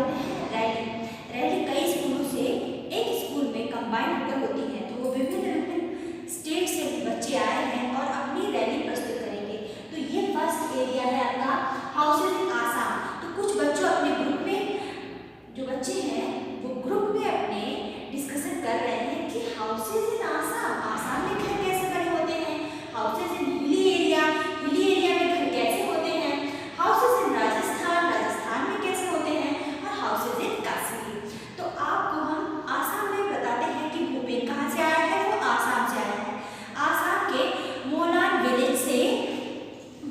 होते हैं rally. Rally कई स्कूलों से एक स्कूल में कंबाइन होकर होती है। तो वो विभिन्न विभिन्न स्टेट से बच्चे आए हैं और अपनी रैली प्रस्तुत करेंगे। तो ये फर्स्ट एरिया है आपका हाउसेज इन आसाम। तो कुछ बच्चों अपने ग्रुप में, जो बच्चे हैं वो ग्रुप में अपने डिस्कशन कर रहे हैं कि हाउसेज इन आसाम, आसाम में घर कैसे बने होते हैं। Houses in hilly area, hilly area में घर कैसे होते हैं। हाउसेज इन राजस्थान, राजस्थान में कैसे होते हैं। और हाउसेज इन कश्मीर। तो आपको हम आसाम में बताते हैं कि भूपेन कहाँ से आया है, वो आसाम से आया है। आसाम के मोलान विलेज से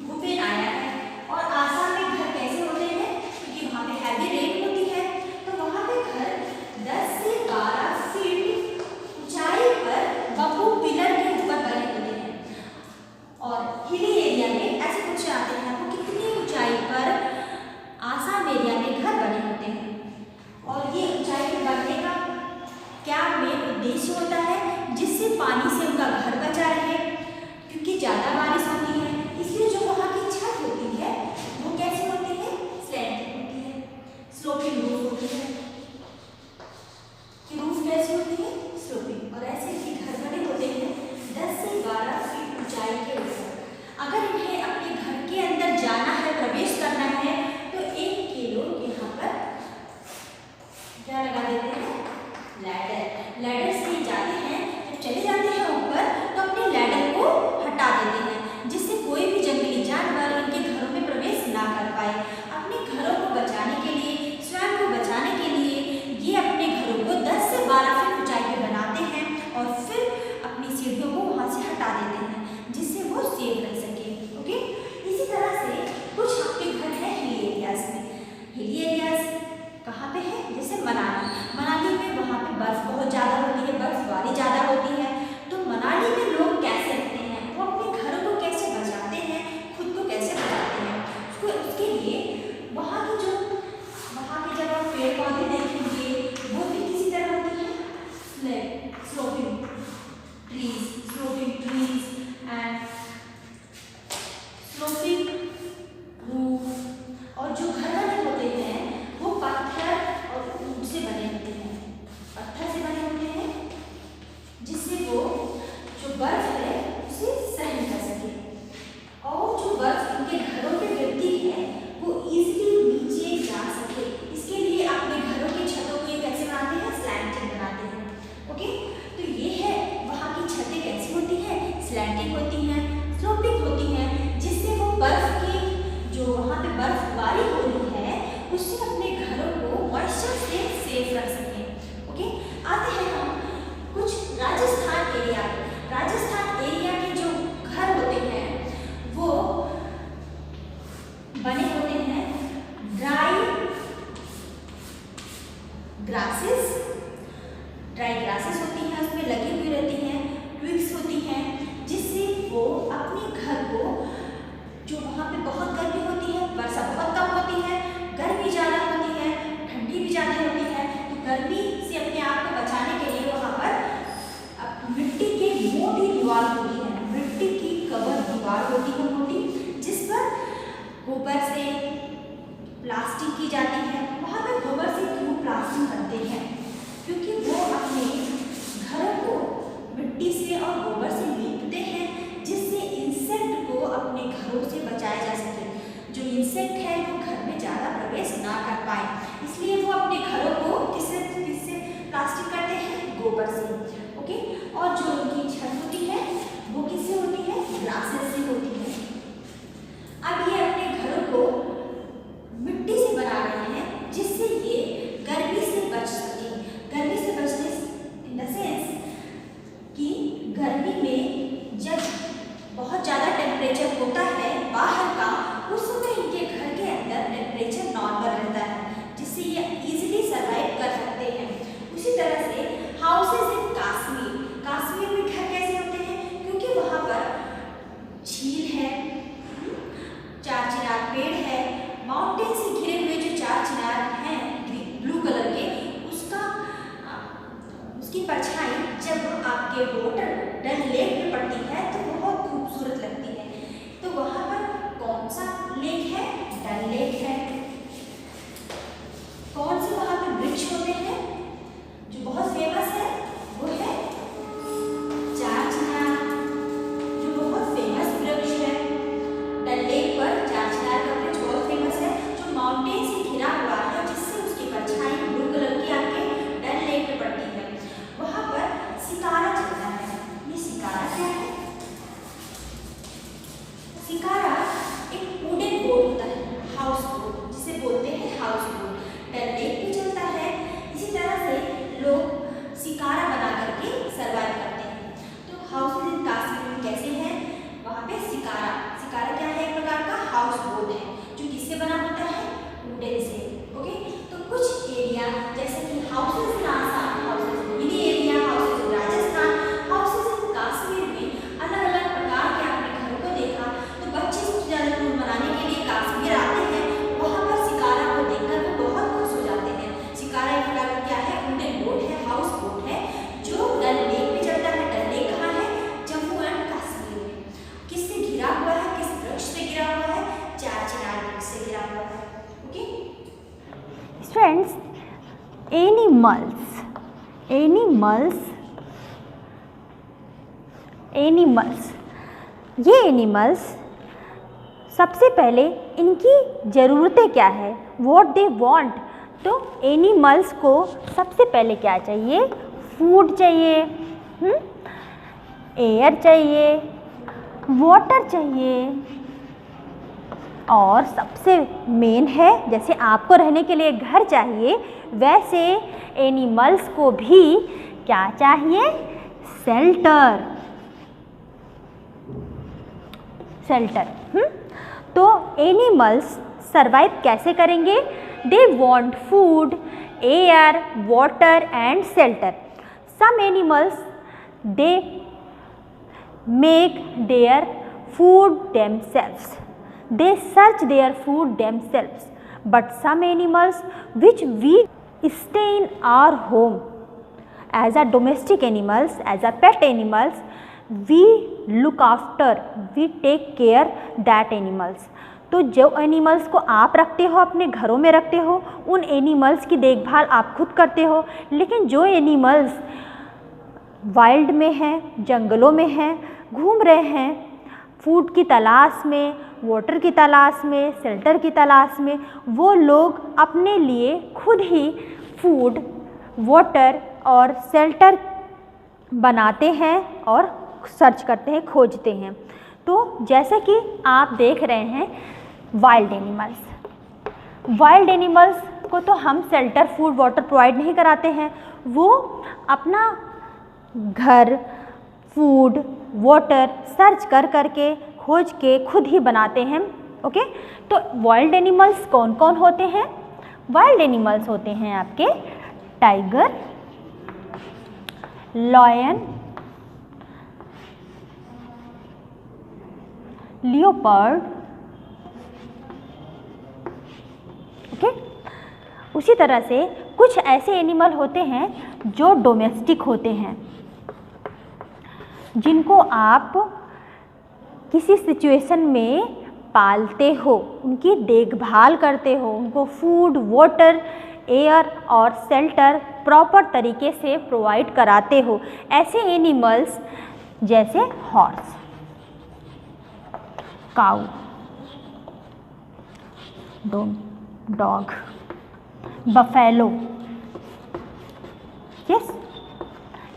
भूपेन आया है। और आसाम में घर कैसे होते हैं, क्योंकि वहाँ पे हैवी रेन होती है, तो वहाँ पे घर 10 से 12 फीट ऊंचाई पर बम्बू पिलर के ऊपर बने होते हैं। और हिली एरिया में ऐसे कुछ आते हैं आपको कितनी ऊंचाई पर आसाम एरिया में घर बने होते हैं। और ये ऊंचाई पर बनने का क्या मेन उद्देश्य होता है, जिससे पानी से उनका घर बचा रहे, क्योंकि ज़्यादा बारिश होती है। इसलिए जो वहाँ की छत होती है वो कैसी होती है, स्लैंटिंग होती है, स्लोपिंग रूफ होती है। कि रूफ कैसी होती है, स्लोपिंग। और ऐसे ही घर बने होते हैं 10 से 12 फीट ऊंचाई के ऊपर। अगर इन्हें अपने घर के अंदर जाना है, प्रवेश करना है, तो एक के लोग यहाँ पर क्या लगा देते हैं, लैडर। लैडर से जाते हैं, जब चले जाते हैं ऊपर तो अपने लैडर को हटा देते हैं, जिससे कोई भी जंगली जानवर इनके घरों में प्रवेश ना कर पाए। अपने घरों को बचाने के लिए, स्वयं को बचाने के लिए ये अपने घरों को 10 से 12 फीट ऊंचाई पे बनाते हैं और फिर अपनी सीढ़ियों को वहाँ से हटा देते हैं, जिससे वो सेफ रह सके। ओके, इसी तरह से कुछ आपके घर हैं हिली एरियाज में। हिली एरियाज कहाँ पे है, जैसे मनाली। मनाली में वहाँ पे बर्फ बहुत ज़्यादा होती है, बर्फबारी ज़्यादा होती है। तो मनाली में लोग कैसे रहते हैं, वो अपने घरों को कैसे बचाते हैं, खुद को कैसे बचाते हैं, उसके लिए वहाँ की जब आप पेड़ पौधे देखेंगे वो भी किसी तरह होती है, sloping trees and sloping roof. और जो घर बने होते हैं वो पत्थर और ऊंट से बने होते हैं, पत्थर से बने होते हैं, जिससे वो जो बर्फ है उसे सहन कर सके। और जो बर्फ उनके घरों पे गिरती है वो इजीली नीचे जा सके। इसके लिए अपने घरों की छतों को ये कैसे बनाते हैं, स्लैंटिंग बनाते हैं। ओके, तो ये है वहाँ की छतें कैसी होती हैं, स्लैंटिंग होती हैं, स्लोपिंग होती हैं, जिससे वो बर्फ की जो वहाँ पे बर्फबारी हो रही है उससे अपने घरों को मॉइस्चर से सेफ रख सकें। ओके, आते हैं हम कुछ राजस्थान एरिया। राजस्थान एरिया के जो घर होते हैं वो बने होते हैं ड्राई ग्रासेस होती हैं, उसमें लगी हुई रहती हैं, ट्विग्स होती हैं, जिससे वो अपने घर को, जो वहाँ पे बहुत गर्मी होती है, वर्षा बहुत कम होती है, गर्मी ज़्यादा होती है, ठंडी भी ज़्यादा होती है, तो गर्मी से अपने आप को बचाने के लिए वहाँ पर मिट्टी की मोटी दीवार होती है, मिट्टी की कवर दीवार होती है मोटी, जिस पर गोबर से प्लास्टिक की जाती है। वहाँ पर गोबर से क्यों प्लास्टिक करते हैं, क्योंकि वो अपने घरों को मिट्टी से और गोबर से लीपते हैं, जिससे इंसेक्ट को अपने घरों से बचाया जा सके। जो इंसेक्ट है वो घर में ज़्यादा प्रवेश ना कर पाए, इसलिए वो अपने घरों को किससे प्लास्टिक करते हैं, गोबर से। ओके, और जो उनकी छत होती है वो किससे होती है, ग्रासेस से होती है। अब ये अपने घरों को मिट्टी से बना रहे हैं, जिससे ये गर्मी से बच सके। गर्मी से बचने इन द सेंस कि गर्मी में जब बहुत ज़्यादा टेम्परेचर होता है बाहर का, उस समय इनके घर के अंदर टेम्परेचर नॉर्मल रहता है, जिससे ये इजीली सर्वाइव कर सकते हैं। उसी तरह से हाउसेज इन कश्मीर। कश्मीर में एनिमल्स, ये एनिमल्स सबसे पहले इनकी ज़रूरतें क्या है, व्हाट दे वांट। तो एनिमल्स को सबसे पहले क्या चाहिए, फूड चाहिए, एयर चाहिए, वाटर चाहिए, और सबसे मेन है, जैसे आपको रहने के लिए घर चाहिए, वैसे एनिमल्स को भी क्या चाहिए, शेल्टर। तो एनिमल्स सरवाइव कैसे करेंगे, they want food, air, water and shelter. Some animals they make their food themselves, they search their food themselves, but some animals which we stay in our home as a domestic animals, as a pet animals, we look after, we take care that animals। तो जो animals को आप रखते हो, अपने घरों में रखते हो, उन एनिमल्स की देखभाल आप खुद करते हो। लेकिन जो एनिमल्स वाइल्ड में हैं, जंगलों में हैं, घूम रहे हैं, फूड की तलाश में, वाटर की तलाश में, शेल्टर की तलाश में, वो लोग अपने लिए खुद ही फूड, वाटर और शेल्टर बनाते हैं और सर्च करते हैं, खोजते हैं। तो जैसे कि आप देख रहे हैं वाइल्ड एनिमल्स को तो हम शेल्टर, फूड, वाटर प्रोवाइड नहीं कराते हैं, वो अपना घर, फूड, वाटर सर्च करके, खोज के खुद ही बनाते हैं। ओके, तो वाइल्ड एनिमल्स कौन कौन होते हैं? वाइल्ड एनिमल्स होते हैं आपके टाइगर, लॉयन, लियोपर्ड। ओके, उसी तरह से कुछ ऐसे एनिमल होते हैं जो डोमेस्टिक होते हैं, जिनको आप किसी सिचुएशन में पालते हो, उनकी देखभाल करते हो, उनको फूड, वाटर, एयर और शेल्टर प्रॉपर तरीके से प्रोवाइड कराते हो। ऐसे एनिमल्स जैसे हॉर्स, काऊ, डॉग, बफेलो। यस,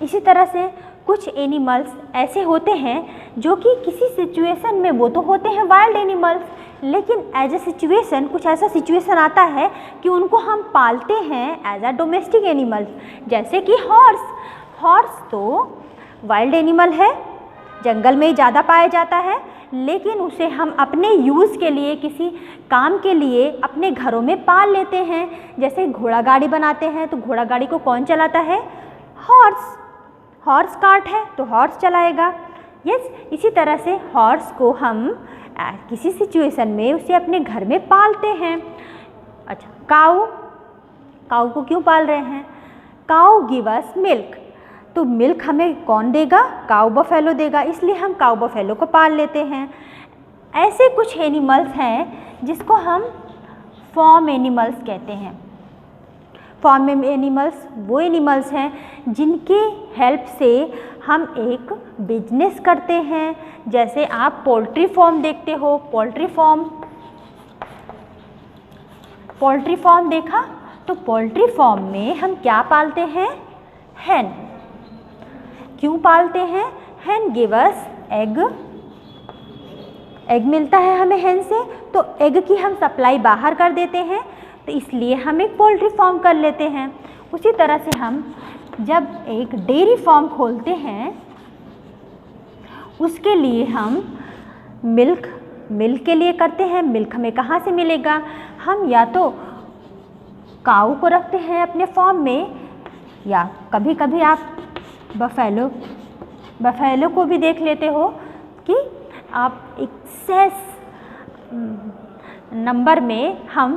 इसी तरह से कुछ एनिमल्स ऐसे होते हैं जो कि किसी सिचुएशन में, वो तो होते हैं वाइल्ड एनिमल्स, लेकिन एज ए सिचुएशन, कुछ ऐसा सिचुएशन आता है कि उनको हम पालते हैं एज अ डोमेस्टिक एनिमल्स, जैसे कि हॉर्स तो वाइल्ड एनिमल है, जंगल में ही ज़्यादा पाया जाता है, लेकिन उसे हम अपने यूज़ के लिए, किसी काम के लिए अपने घरों में पाल लेते हैं। जैसे घोड़ा गाड़ी बनाते हैं, तो घोड़ा गाड़ी को कौन चलाता है? हॉर्स कार्ट है तो हॉर्स चलाएगा। यस, इसी तरह से हॉर्स को हम किसी सिचुएशन में उसे अपने घर में पालते हैं। अच्छा, काऊ को क्यों पाल रहे हैं? काऊ गिव अस मिल्क, तो मिल्क हमें कौन देगा? काऊ बफेलो देगा, इसलिए हम काऊ बफेलो को पाल लेते हैं। ऐसे कुछ एनिमल्स हैं जिसको हम फार्म एनिमल्स कहते हैं। फार्म एनिमल्स वो एनिमल्स हैं जिनके हेल्प से हम एक बिजनेस करते हैं। जैसे आप पोल्ट्री फार्म देखते हो, पोल्ट्री फार्म देखा, तो पोल्ट्री फार्म में हम क्या पालते हैं? हैन। क्यों पालते हैं? हैन गिव अस एग मिलता है हमें हैन से, तो एग की हम सप्लाई बाहर कर देते हैं, तो इसलिए हम एक पोल्ट्री फार्म कर लेते हैं। उसी तरह से हम जब एक डेयरी फार्म खोलते हैं, उसके लिए हम मिल्क के लिए करते हैं। मिल्क हमें कहाँ से मिलेगा? हम या तो काऊ को रखते हैं अपने फार्म में, या कभी कभी आप बफेलो को भी देख लेते हो कि आप एक्सेस नंबर में हम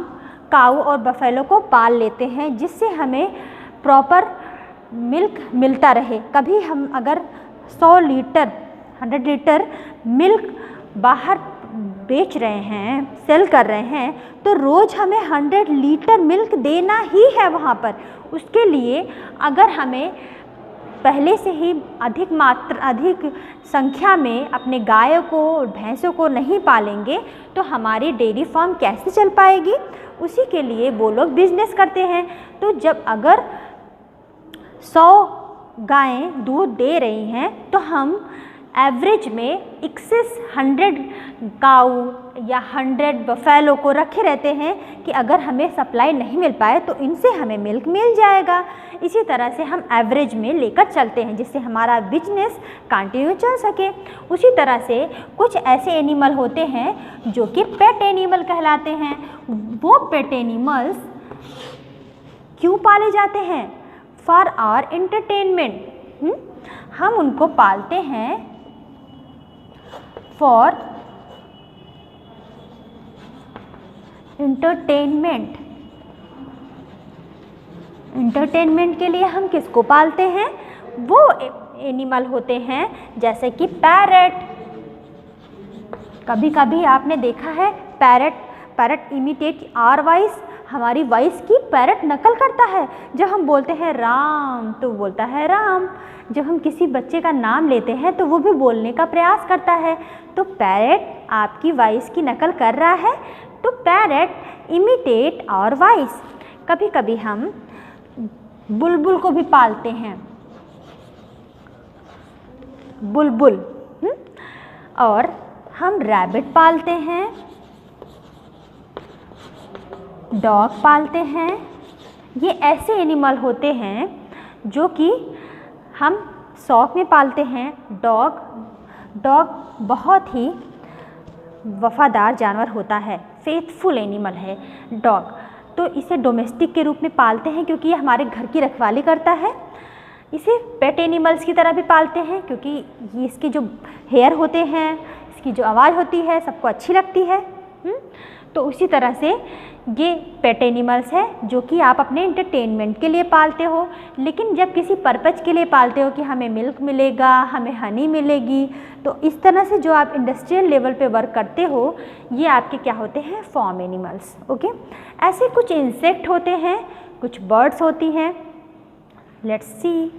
काऊ और बफेलो को पाल लेते हैं, जिससे हमें प्रॉपर मिल्क मिलता रहे। कभी हम अगर 100 लीटर 100 लीटर मिल्क बाहर बेच रहे हैं, सेल कर रहे हैं, तो रोज़ हमें 100 लीटर मिल्क देना ही है वहाँ पर। उसके लिए अगर हमें पहले से ही अधिक संख्या में अपने गायों को भैंसों को नहीं पालेंगे तो हमारी डेयरी फार्म कैसे चल पाएगी। उसी के लिए वो लोग बिजनेस करते हैं। तो जब अगर 100 गायें दूध दे रही हैं तो हम एवरेज में 100 काऊ या 100 बफेलो को रखे रहते हैं कि अगर हमें सप्लाई नहीं मिल पाए तो इनसे हमें मिल्क मिल जाएगा। इसी तरह से हम एवरेज में लेकर चलते हैं जिससे हमारा बिजनेस कंटिन्यू चल सके। उसी तरह से कुछ ऐसे एनिमल होते हैं जो कि पेट एनिमल कहलाते हैं। वो पेट एनिमल्स क्यों पाले जाते हैं? For our entertainment. हम उनको पालते हैं फॉर एंटरटेनमेंट। एंटरटेनमेंट के लिए हम किसको पालते हैं? वो एनिमल होते हैं जैसे कि पैरट। कभी कभी आपने देखा है पैरट इमिटेट आवर वॉइस, हमारी वॉइस की पैरट नकल करता है। जब हम बोलते हैं राम तो बोलता है राम। जब हम किसी बच्चे का नाम लेते हैं तो वो भी बोलने का प्रयास करता है। तो पैरट आपकी वॉइस की नकल कर रहा है। तो पैरट इमिटेट आवर वॉइस। कभी कभी हम बुलबुल को भी पालते हैं, बुलबुल। और हम रैबिट पालते हैं, डॉग पालते हैं। ये ऐसे एनिमल होते हैं जो कि हम शौक में पालते हैं। डॉग बहुत ही वफादार जानवर होता है, फेथफुल एनिमल है डॉग। तो इसे डोमेस्टिक के रूप में पालते हैं क्योंकि ये हमारे घर की रखवाली करता है। इसे पेट एनिमल्स की तरह भी पालते हैं क्योंकि ये इसके जो हेयर होते हैं, इसकी जो आवाज़ होती है सबको अच्छी लगती है। तो उसी तरह से ये पेट एनिमल्स है जो कि आप अपने एंटरटेनमेंट के लिए पालते हो। लेकिन जब किसी पर्पज़ के लिए पालते हो कि हमें मिल्क मिलेगा, हमें हनी मिलेगी, तो इस तरह से जो आप इंडस्ट्रियल लेवल पे वर्क करते हो ये आपके क्या होते हैं? Farm animals. ओके, ऐसे कुछ इंसेक्ट होते हैं, कुछ बर्ड्स होती हैं। Let's see.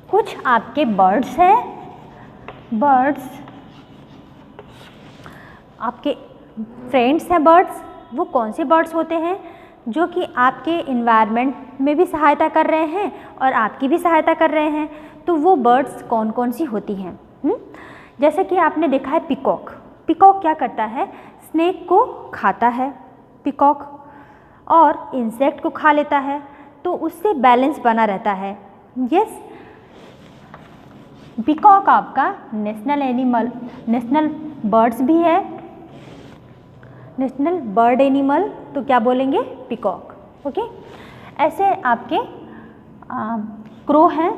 कुछ आपके बर्ड्स हैं। बर्ड्स आपके फ्रेंड्स हैं। बर्ड्स वो कौन से बर्ड्स होते हैं? जो कि आपके इन्वायरमेंट में भी सहायता कर रहे हैं और आपकी भी सहायता कर रहे हैं। तो वो बर्ड्स कौन कौन सी होती हैं? जैसे कि आपने देखा है पिकॉक। पिकॉक क्या करता है? स्नेक को खाता है पिकॉक, और इंसेक्ट को खा लेता है। तो उससे बैलेंस बना रहता है। यस, पिकॉक आपका नेशनल बर्ड्स भी है, नेशनल बर्ड एनिमल। तो क्या बोलेंगे? पिकॉक। ओके, ऐसे आपके क्रो हैं,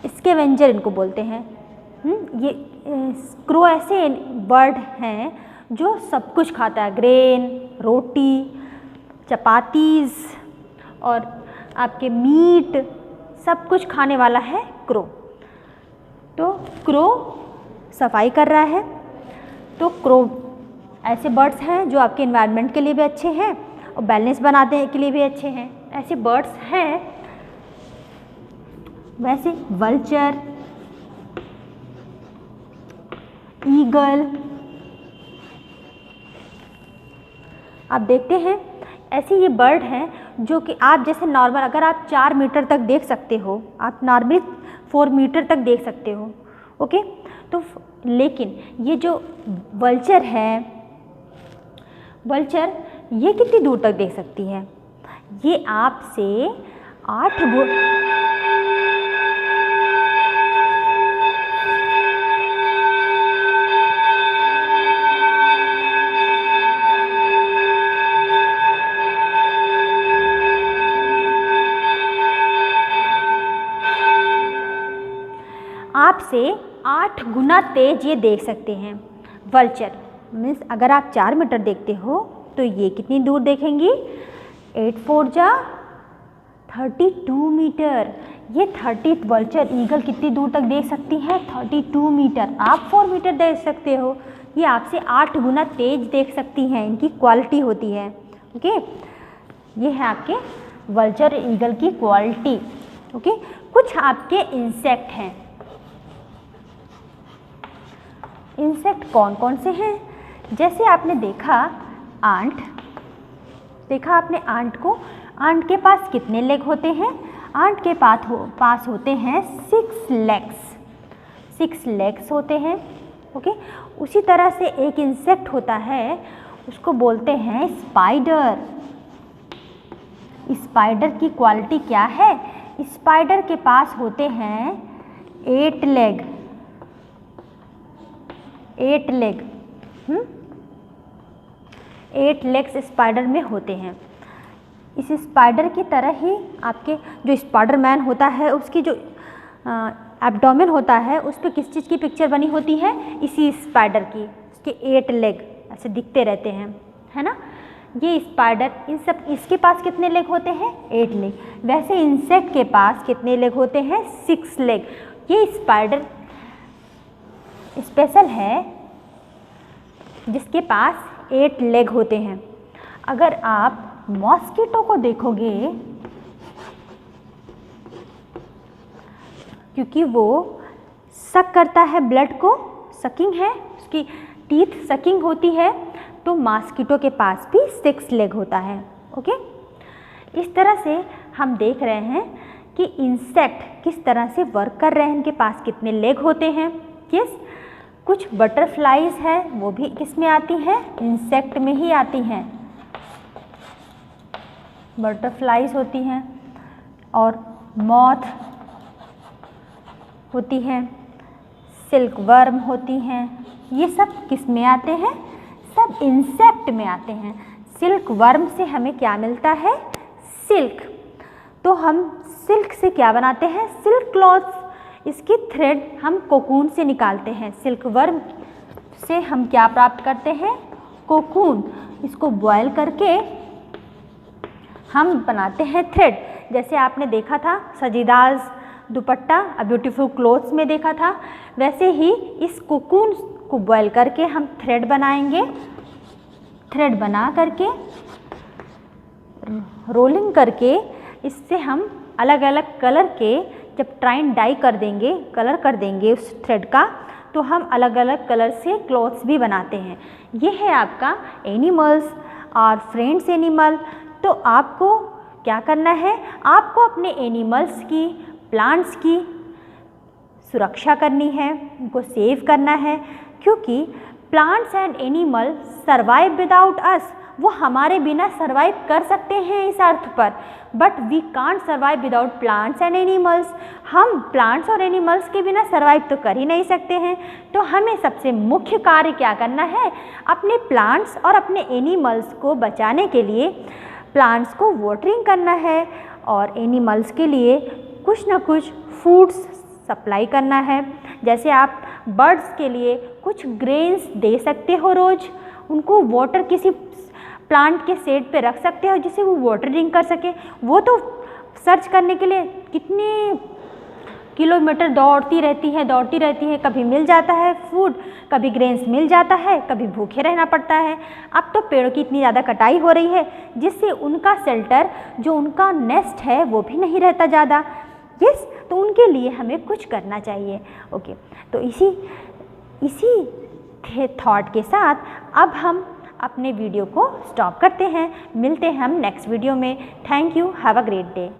स्कैवेंजर इनको बोलते हैं। ये क्रो ऐसे बर्ड हैं जो सब कुछ खाता है, ग्रेन, रोटी, चपातीज़ और आपके मीट, सब कुछ खाने वाला है क्रो। तो क्रो सफाई कर रहा है। तो क्रो ऐसे बर्ड्स हैं जो आपके इन्वायरमेंट के लिए भी अच्छे हैं और बैलेंस बनाने के लिए भी अच्छे हैं। ऐसे बर्ड्स हैं। वैसे वल्चर, ईगल, आप देखते हैं ऐसे ये बर्ड हैं जो कि आप जैसे नॉर्मल अगर आप 4 मीटर तक देख सकते हो, आप नॉर्मली 4 मीटर तक देख सकते हो। ओके, तो लेकिन ये जो वल्चर है, वल्चर ये कितनी दूर तक देख सकती है? ये आपसे 8 गुना तेज ये देख सकते हैं। वल्चर मीन्स अगर आप 4 मीटर देखते हो तो ये कितनी दूर देखेंगी? 8 4 जा 32 मीटर। ये 30 वल्चर ईगल कितनी दूर तक देख सकती है? 32 मीटर। आप 4 मीटर देख सकते हो। ये आपसे 8 गुना तेज देख सकती हैं, इनकी क्वालिटी होती है। ओके, ये है आपके वल्चर ईगल की क्वालिटी। ओके, कुछ आपके इंसेक्ट हैं। इंसेक्ट कौन कौन से हैं? जैसे आपने देखा आंट, देखा आपने आंट को। आंट के पास कितने लेग होते हैं? आंट के पास होते हैं 6 लेग्स। 6 लेग्स होते हैं। ओके, उसी तरह से एक इंसेक्ट होता है, उसको बोलते हैं स्पाइडर। स्पाइडर की क्वालिटी क्या है? स्पाइडर के पास होते हैं 8 लेग। 8 लेग 8 लेग्स स्पाइडर में होते हैं। इस स्पाइडर की तरह ही आपके जो स्पाइडरमैन होता है, उसकी जो एब्डोमेन होता है, उस पर किस चीज़ की पिक्चर बनी होती है? इसी स्पाइडर की। उसके 8 लेग ऐसे दिखते रहते हैं, है ना। ये स्पाइडर, इसके पास कितने लेग होते हैं? 8 लेग। वैसे इंसेक्ट के पास कितने लेग होते हैं? 6 लेग। ये स्पाइडर स्पेशल है जिसके पास 8 लेग होते हैं। अगर आप मॉस्किटो को देखोगे, क्योंकि वो सक करता है ब्लड को, सकिंग है, उसकी टीथ सकिंग होती है, तो मॉस्किटो के पास भी 6 लेग होता है। ओके, इस तरह से हम देख रहे हैं कि इंसेक्ट किस तरह से वर्क कर रहे हैं, इनके पास कितने लेग होते हैं। कुछ बटरफ्लाइज है, वो भी किस में आती हैं? इंसेक्ट में ही आती हैं। बटरफ्लाइज होती हैं और मॉथ होती हैं, सिल्क वर्म होती हैं। ये सब किस में आते हैं? सब इंसेक्ट में आते हैं। सिल्क वर्म से हमें क्या मिलता है? सिल्क। तो हम सिल्क से क्या बनाते हैं? Silk clothes. इसकी थ्रेड हम कोकून से निकालते हैं। सिल्क वर्म से हम क्या प्राप्त करते हैं? कोकून। इसको बॉयल करके हम बनाते हैं थ्रेड। जैसे आपने देखा था सजीदाज दुपट्टा अ ब्यूटीफुल क्लोथ्स में देखा था, वैसे ही इस कोकून को बॉयल करके हम थ्रेड बनाएंगे। थ्रेड बना करके रोलिंग करके इससे हम अलग अलग कलर के, जब ट्राइन डाई कर देंगे, कलर कर देंगे उस थ्रेड का, तो हम अलग अलग कलर से क्लॉथ्स भी बनाते हैं। ये है आपका एनिमल्स और फ्रेंड्स एनिमल। तो आपको क्या करना है? आपको अपने एनिमल्स की, प्लांट्स की सुरक्षा करनी है, उनको सेव करना है, क्योंकि plants and animal survive without अस। वो हमारे बिना सर्वाइव कर सकते हैं इस अर्थ पर, but we can't survive without plants and animals. हम प्लांट्स और एनिमल्स के बिना सर्वाइव तो कर ही नहीं सकते हैं। तो हमें सबसे मुख्य कार्य क्या करना है? अपने प्लांट्स और अपने एनिमल्स को बचाने के लिए प्लांट्स को वाटरिंग करना है और एनिमल्स के लिए कुछ ना कुछ फूड्स सप्लाई करना है। जैसे आप बर्ड्स के लिए कुछ ग्रेन्स दे सकते हो रोज़, उनको वाटर किसी प्लांट के शेड पे रख सकते हो जिससे वो वाटर ड्रिंक कर सके। वो तो सर्च करने के लिए कितने किलोमीटर दौड़ती रहती है, कभी मिल जाता है फूड, कभी ग्रेन्स मिल जाता है, कभी भूखे रहना पड़ता है। अब तो पेड़ों की इतनी ज़्यादा कटाई हो रही है जिससे उनका शेल्टर, जो उनका नेस्ट है, वो भी नहीं रहता ज़्यादा। यस, तो उनके लिए हमें कुछ करना चाहिए। ओके, तो इसी थॉट के साथ अब हम अपने वीडियो को स्टॉप करते हैं। मिलते हैं हम नेक्स्ट वीडियो में। Thank you, have a great day.